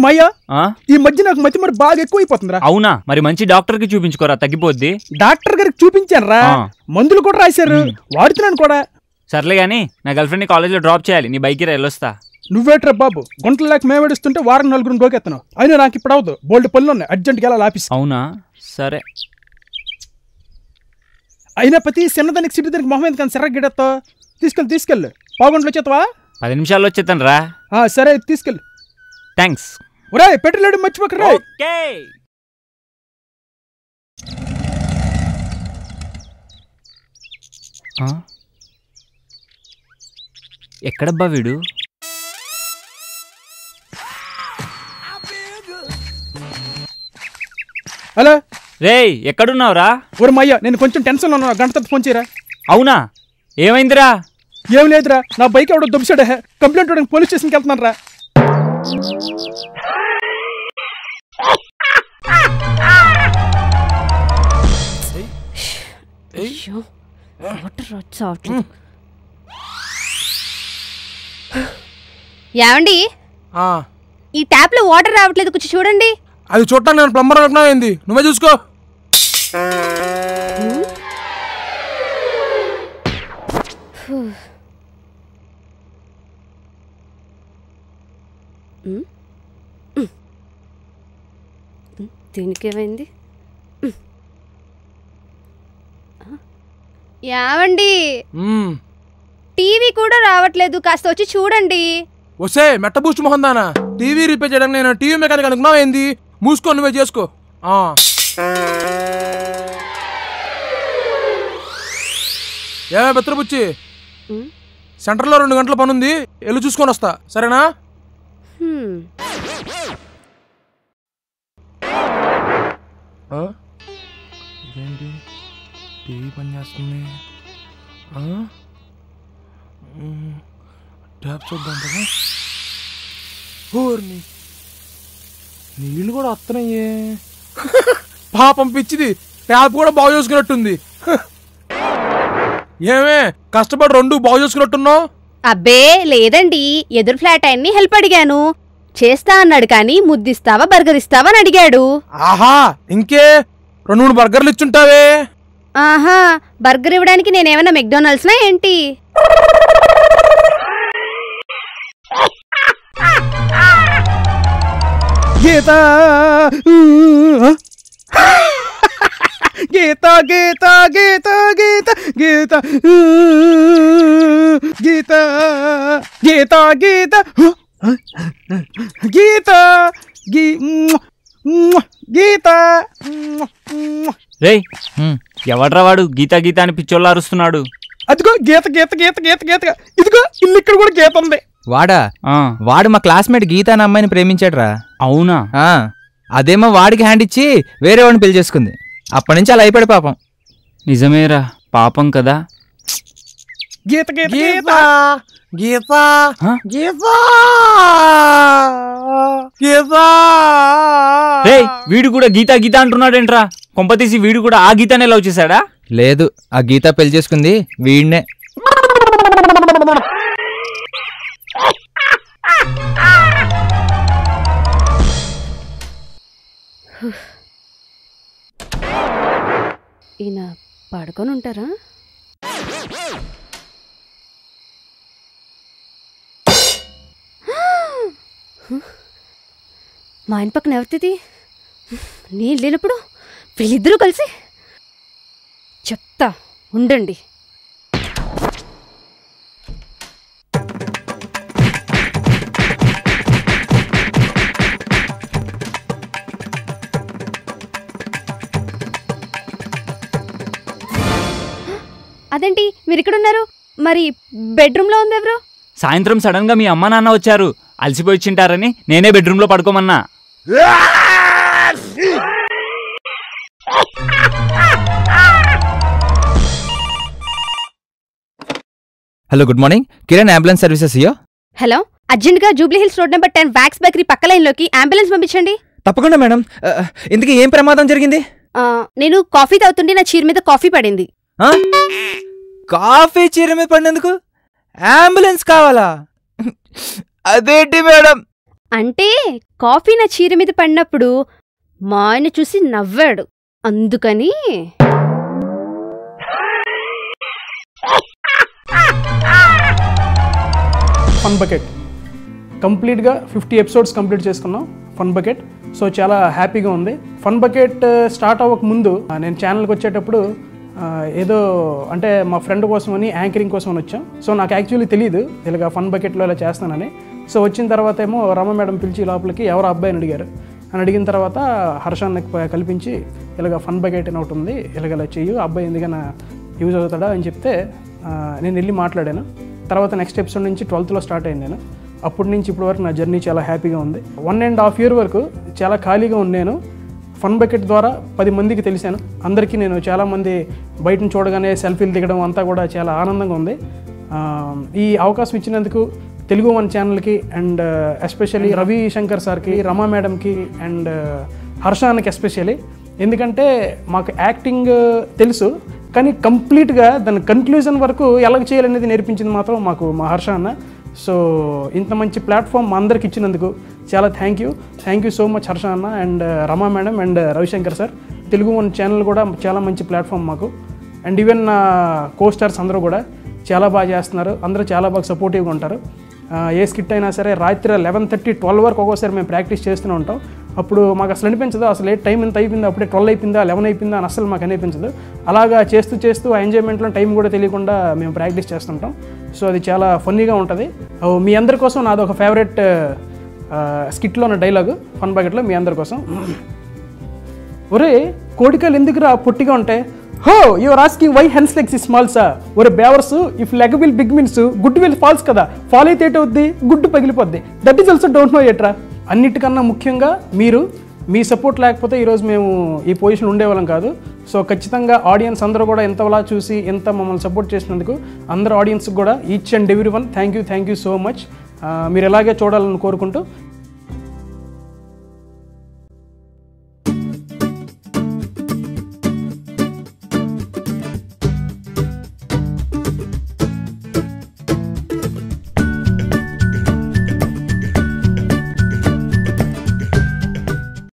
మయ్యా ఈ మధ్య నాకు మతి మరి బాగా ఎక్కువైపోతుందిరా. అవునా? మరి మంచి డాక్టర్ కి చూపించుకోరా, తగ్గిపోద్ది. డాక్టర్ గారికి చూపించాను రా, మందులు కూడా రాశారు, వాడుతున్నాను కూడా. సర్లే గానీ నా గర్ల్ ఫ్రెండ్ ని కాలేజ్ లో డ్రాప్ చేయాలి, నీ బైక్ వెళ్ళొస్తా. నువ్వేట్రా బాబు, గుంటలు లేక మేమేడుస్తుంటే వారం 4 గోకెత్తాను. అయినా నాకు ఇప్పుడు అవదు, బోల్డ్ పనులు ఉన్నాయి, అర్జెంట్గా వెళ్ళాలి ఆఫీస్. అవునా? సరే. అయినా ప్రతి చిన్నదానికి సిటీదానికి మొహం ఎందుకని సిర్ర గిడెత్తావు? తీసుకెళ్ళు. పావుగంటలు వచ్చేస్తావా? 10 నిమిషాల్లో వచ్చేస్తాను రా. సరే తీసుకెళ్ళు. థ్యాంక్స్. ఒరే పెట్రోల్ మర్చిపోకరా. ఎక్కడబ్బా వీడు? హలో రేయ్, ఎక్కడున్నావురా? మయ్యా నేను కొంచెం టెన్షన్ ఉన్నా, గంట తర్వాత ఫోన్ చేయరా. అవునా? ఏమైందిరా? ఏం లేదురా, నా బైక్ ఎవడో దుబ్బసాడే, కంప్లైంట్ ఇవ్వడానికి పోలీస్ స్టేషన్కి వెళ్తున్నాను రా. ఏమండి, ఈ ట్యాప్ లో వాటర్ రావట్లేదు, కొంచెం చూడండి. అది చూడటానికి నేను ప్లంబర్ అనుకున్నా, ఏంది? నువ్వే చూసుకో. దీనికేమైంది? ఏమండి, టీవీ కూడా రావట్లేదు, కాస్త వచ్చి చూడండి. వసే మెట్ట బూస్ట్ మొహం దానా, టీవీ రిపేర్ చేయడానికి నేను టీవీ మెకానిక్ అనుకున్నావు ఏంది? మూసుకో, నువ్వే చేసుకో. ఏమే బెత్తరపుచ్చి, సెంటర్లో 2 గంటల పని ఉంది, వెళ్ళి చూసుకొని వస్తా, సరేనా? ఇదేంటి టీవీ పని చేస్తుంది? ట్యాప్ చూద్దాం కదా. ఓర్ని నీళ్ళు కూడా వస్తున్నాయే. పాపం పిచ్చిది, ట్యాప్ కూడా బాగు చేసుకున్నట్టుంది. ఏమే కష్టపడి 2 బాగు చేసుకున్నట్టున్నావు? అబ్బే లేదండి, ఎదురు ఫ్లాట్ ఆయన్ని హెల్ప్ అడిగాను, చేస్తా అన్నాడు, కానీ ముద్దిస్తావా బర్గర్ ఇస్తావా అని అడిగాడు. ఆహా, ఇంకే 2-3 బర్గర్లు ఇచ్చుంటావే. ఆహా, బర్గర్ ఇవ్వడానికి నేనేమన్నా మెక్డొనాల్డ్స్నా ఏంటి? గీత గీత గీత గీత గీత గీత గీత గీత గీత గీత గీత. రేయ్, ఎవడ్రా వాడు గీత గీత అని పిచ్చోళ్ళ అరుస్తున్నాడు? అదిగో గీత గీత గీత గీత గీత. ఇదిగో ఇల్లు ఇక్కడ కూడా గీత ఉంది. వాడు మా క్లాస్మేట్ గీత అనే అమ్మాయిని ప్రేమించాడురా. అవునా? అదేమో వాడికి హ్యాండ్ ఇచ్చి వేరే వాడిని పెళ్లి చేసుకుంది. అప్పటి నుంచి అలా అయిపోయాడు పాపం. నిజమేరా, పాపం కదా. గీత గీత గీత గీత గీత గీత. రేయ్, వీడు కూడా గీత గీత అంటున్నాడేంట్రా? కొంపతీసి వీడు కూడా ఆ గీతనే లవ్ చేశాడా? లేదు, ఆ గీత పెళ్లి చేసుకుంది వీడినే. ఈయన పడుకొని ఉంటారా? మా ఆయన పక్కన ఎవరిది? నేను లేనప్పుడు వీళ్ళిద్దరూ కలిసి చెప్తా ఉండండి. అదేంటి మీరు ఇక్కడున్నారు? మరి బెడ్రూమ్లో ఉంది ఎవరు? సాయంత్రం సడన్ గా మీ అమ్మ నాన్న వచ్చారు, అలసిపోయి వచ్చింటారని నేనే బెడ్రూమ్ లో పడుకోమన్నా. Hello, good morning. Kiran ambulance services ఇయో. హలో, అర్జెంట్ గా జూబ్లీ హిల్స్ రోడ్ నెంబర్ 10 వ్యాక్స్ బేకరీ పక్క లైన్ లోకి అంబులెన్స్ పంపించండి. తప్పకుండా మేడం. ఇంతకీ ఏం ప్రమాదం జరిగింది? నేను కాఫీ తాగుతుంటే నా చీర మీద కాఫీ పడింది. కాఫీ చీర మీద పడినందుకు అంబులెన్స్ కావాలా? అదేంటి మేడం, అంటే కాఫీ నా చీర మీద పడినప్పుడు మా ఆయన చూసి నవ్వాడు, అందుకని. ఫన్ బకెట్ కంప్లీట్గా 50 ఎపిసోడ్స్ కంప్లీట్ చేసుకున్నాం ఫన్ బకెట్. సో చాలా హ్యాపీగా ఉంది. ఫన్ బకెట్ స్టార్ట్ అవ్వక ముందు నేను ఛానల్కి వచ్చేటప్పుడు ఏదో అంటే మా ఫ్రెండ్ కోసమని యాంకరింగ్ కోసం అని వచ్చాం. సో నాకు యాక్చువల్లీ తెలియదు ఇలాగ ఫన్ బకెట్లో ఇలా చేస్తానని. సో వచ్చిన తర్వాత ఏమో రమ మేడం పిలిచి లోపలికి ఎవరు అబ్బాయిని అడిగారు. అని అడిగిన తర్వాత హర్షాన్ని కల్పించి ఇలాగ ఫన్ బకెట్ అని ఒకటి ఉంది, ఇలాగ ఇలా చెయ్యి, అబ్బాయి ఎందుకన్నా యూజ్ అవుతాడా అని చెప్తే నేను వెళ్ళి మాట్లాడాను. తర్వాత నెక్స్ట్ ఎపిసోడ్ నుంచి 12th స్టార్ట్ అయింది నేను. అప్పటి నుంచి ఇప్పటి వరకు నా జర్నీ చాలా హ్యాపీగా ఉంది. 1.5 year వరకు చాలా ఖాళీగా ఉన్నాను. ఫన్ బకెట్ ద్వారా 10 మందికి తెలిసాను. అందరికీ నేను చాలామంది బయటను చూడగానే సెల్ఫీలు దిగడం అంతా కూడా చాలా ఆనందంగా ఉంది. ఈ అవకాశం ఇచ్చినందుకు తెలుగు వన్ ఛానల్కి అండ్ ఎస్పెషల్లీ రవి శంకర్ సార్కి, రమా మేడంకి అండ్ హర్షానికి ఎస్పెషల్లీ. ఎందుకంటే మాకు యాక్టింగ్ తెలుసు కానీ కంప్లీట్గా దాని కన్క్లూజన్ వరకు ఎలా చేయాలనేది నేర్పించింది మాత్రం మాకు మా హర్ష అన్న. సో ఇంత మంచి ప్లాట్ఫామ్ మా అందరికి ఇచ్చినందుకు చాలా thank you so much Harsha అన్న and Rama madam and Ravishankar sir. Telugu one channel కూడా చాలా మంచి ప్లాట్ఫామ్ మాకు. అండ్ ఈవెన్ నా కో స్టార్స్ అందరూ కూడా చాలా బాగా చేస్తున్నారు. అందరూ చాలా బాగా సపోర్టివ్గా ఉంటారు. ఏ స్కిట్ అయినా సరే రాత్రి 11:30, 12 వరకు ఒక్కోసారి మేము ప్రాక్టీస్ చేస్తూనే ఉంటాం. అప్పుడు మాకు అసలు అనిపించదు అసలు టైం ఎంత అయిపోయిందో, అప్పుడే 12 అయిపోయిందా 11 అయిపోయిందా అని అసలు మాకు అనిపించదు. అలాగా చేస్తూ ఆ ఎంజాయ్మెంట్లో టైం కూడా తెలియకుండా మేము ప్రాక్టీస్ చేస్తుంటాం. సో అది చాలా ఫన్నీగా ఉంటుంది. మీ అందరి కోసం నాది ఒక ఫేవరెట్ స్కిట్లో ఉన్న డైలాగు ఫన్ బకెట్లో మీ అందరి కోసం. ఒరే కోడికాయలు ఎందుకురా పొట్టిగా ఉంటాయి? Oh your asking why hens legs ఈ స్మాల్ సార్. ఒరే బేవర్స్, if leg will big means good will falls కదా. ఫాల్ అయితే ఏటవుద్ది? గుడ్డు పగిలిపోద్ది. That is also don't know ఎట్రా. అన్నిటికన్నా ముఖ్యంగా మీ సపోర్ట్ లేకపోతే ఈరోజు మేము ఈ పొజిషన్ ఉండేవాళ్ళం కాదు. సో ఖచ్చితంగా ఆడియన్స్ అందరూ కూడా ఎంతలా చూసి ఎంత మమ్మల్ని సపోర్ట్ చేసినందుకు అందరు ఆడియన్స్కి కూడా each and every one thank you so much. మీరు ఎలాగే చూడాలని కోరుకుంటూ